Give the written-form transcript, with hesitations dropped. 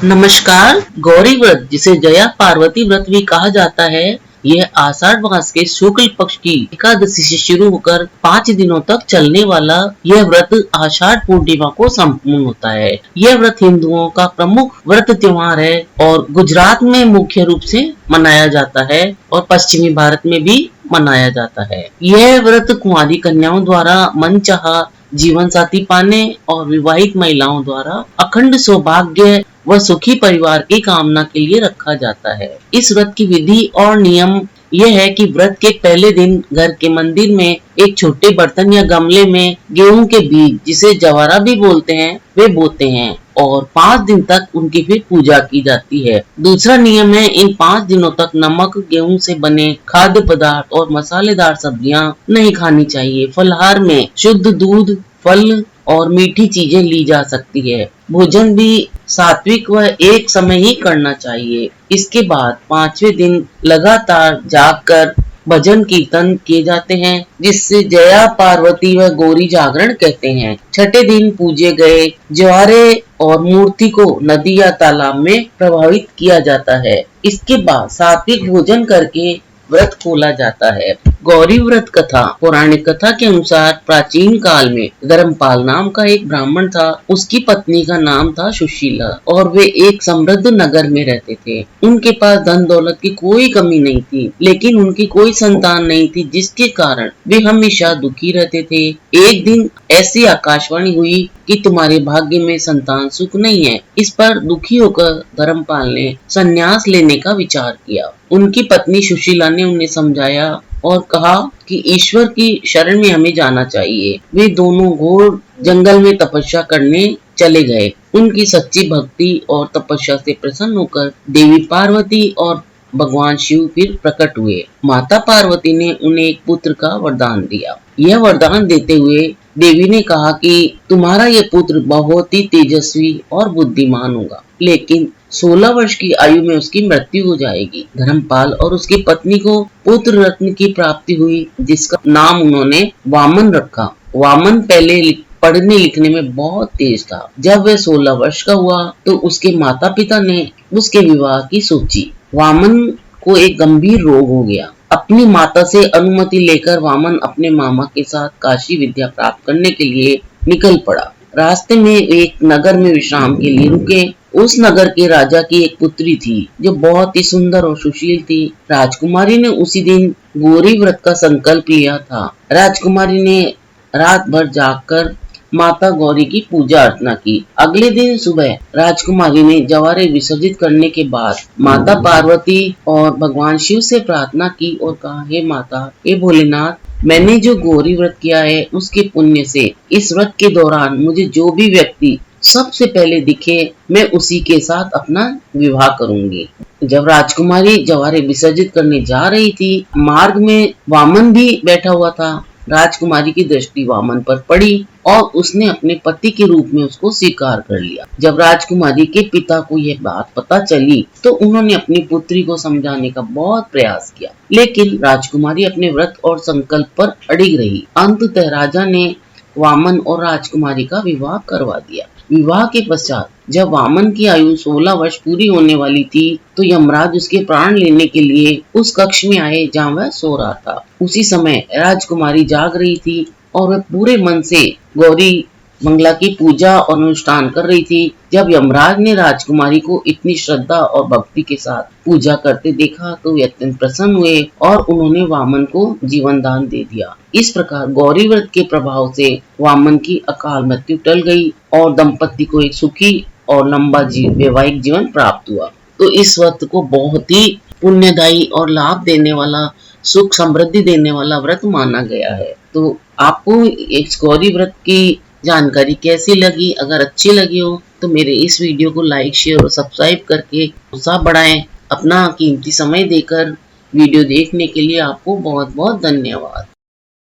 नमस्कार। गौरी व्रत, जिसे जया पार्वती व्रत भी कहा जाता है, यह आषाढ़ मास के शुक्ल पक्ष की एकादशी से शुरू होकर 5 दिनों तक चलने वाला यह व्रत आषाढ़ पूर्णिमा को संपूर्ण होता है। यह व्रत हिंदुओं का प्रमुख व्रत त्योहार है और गुजरात में मुख्य रूप से मनाया जाता है और पश्चिमी भारत में भी मनाया जाता है। यह व्रत कुंवारी कन्याओं द्वारा मनचाहा जीवन साथी पाने और विवाहित महिलाओं द्वारा अखंड सौभाग्य व सुखी परिवार की कामना के लिए रखा जाता है। इस व्रत की विधि और नियम यह है कि व्रत के पहले दिन घर के मंदिर में एक छोटे बर्तन या गमले में गेहूं के बीज, जिसे जवारा भी बोलते हैं, वे बोते हैं और 5 दिन तक उनकी फिर पूजा की जाती है। दूसरा नियम है, इन 5 दिनों तक नमक, गेहूं से बने खाद्य पदार्थ और मसालेदार सब्जियां नहीं खानी चाहिए। फलाहार में शुद्ध दूध, फल और मीठी चीजें ली जा सकती है। भोजन भी सात्विक व एक समय ही करना चाहिए। इसके बाद 5वें दिन लगातार जागकर भजन कीर्तन किए जाते हैं, जिससे जया पार्वती व गौरी जागरण कहते हैं। छठे दिन पूजे गए जवारे और मूर्ति को नदी या तालाब में प्रभावित किया जाता है। इसके बाद सात्विक भोजन करके व्रत खोला जाता है। गौरी व्रत कथा। पौराणिक कथा के अनुसार प्राचीन काल में धर्मपाल नाम का एक ब्राह्मण था। उसकी पत्नी का नाम था सुशीला और वे एक समृद्ध नगर में रहते थे। उनके पास धन दौलत की कोई कमी नहीं थी, लेकिन उनकी कोई संतान नहीं थी, जिसके कारण वे हमेशा दुखी रहते थे। एक दिन ऐसी आकाशवाणी हुई कि तुम्हारे भाग्य में संतान सुख नहीं है। इस पर दुखी होकर धर्मपाल ने संन्यास लेने का विचार किया। उनकी पत्नी सुशीला ने उन्हें समझाया और कहा कि ईश्वर की शरण में हमें जाना चाहिए। वे दोनों घोर जंगल में तपस्या करने चले गए। उनकी सच्ची भक्ति और तपस्या से प्रसन्न होकर देवी पार्वती और भगवान शिव फिर प्रकट हुए। माता पार्वती ने उन्हें एक पुत्र का वरदान दिया। यह वरदान देते हुए देवी ने कहा कि तुम्हारा यह पुत्र बहुत ही तेजस्वी और बुद्धिमान होगा, लेकिन 16 वर्ष की आयु में उसकी मृत्यु हो जाएगी। धर्मपाल और उसकी पत्नी को पुत्र रत्न की प्राप्ति हुई, जिसका नाम उन्होंने वामन रखा। वामन पहले पढ़ने लिखने में बहुत तेज था। जब वह 16 वर्ष का हुआ तो उसके माता पिता ने उसके विवाह की सोची। वामन को एक गंभीर रोग हो गया। अपनी माता से अनुमति लेकर वामन अपने मामा के साथ काशी विद्या प्राप्त करने के लिए निकल पड़ा। रास्ते में एक नगर में विश्राम के लिए रुके। उस नगर के राजा की एक पुत्री थी जो बहुत ही सुंदर और सुशील थी। राजकुमारी ने उसी दिन गौरी व्रत का संकल्प लिया था। राजकुमारी ने रात भर जागकर माता गौरी की पूजा अर्चना की। अगले दिन सुबह राजकुमारी ने जवारे विसर्जित करने के बाद माता पार्वती और भगवान शिव से प्रार्थना की और कहा, हे माता, हे भोलेनाथ, मैंने जो गौरी व्रत किया है उसके पुण्य से इस व्रत के दौरान मुझे जो भी व्यक्ति सबसे पहले दिखे, मैं उसी के साथ अपना विवाह करूंगी। जब राजकुमारी जवारे विसर्जित करने जा रही थी, मार्ग में वामन भी बैठा हुआ था। राजकुमारी की दृष्टि वामन पर पड़ी और उसने अपने पति के रूप में उसको स्वीकार कर लिया। जब राजकुमारी के पिता को यह बात पता चली तो उन्होंने अपनी पुत्री को समझाने का बहुत प्रयास किया, लेकिन राजकुमारी अपने व्रत और संकल्प पर अड़िग रही। अंततः राजा ने वामन और राजकुमारी का विवाह करवा दिया। विवाह के पश्चात जब वामन की आयु 16 वर्ष पूरी होने वाली थी तो यमराज उसके प्राण लेने के लिए उस कक्ष में आए जहाँ वह सो रहा था। उसी समय राजकुमारी जाग रही थी और वह पूरे मन से गौरी मंगला की पूजा और अनुष्ठान कर रही थी। जब यमराज ने राजकुमारी को इतनी श्रद्धा और भक्ति के साथ पूजा करते देखा तो वे अत्यंत प्रसन्न हुए और उन्होंने वामन को जीवन दान दे दिया। इस प्रकार गौरी व्रत के प्रभाव से वामन की अकाल मृत्यु टल गई और दंपति को एक सुखी और लंबा वैवाहिक जीवन प्राप्त हुआ। तो इस व्रत को बहुत ही पुण्यदायी और लाभ देने वाला, सुख समृद्धि देने वाला व्रत माना गया है। तो आपको इस गौरी व्रत की जानकारी कैसी लगी? अगर अच्छी लगी हो तो मेरे इस वीडियो को लाइक, शेयर और सब्सक्राइब करके उत्साह बढ़ाएं। अपना कीमती समय देकर वीडियो देखने के लिए आपको बहुत बहुत धन्यवाद।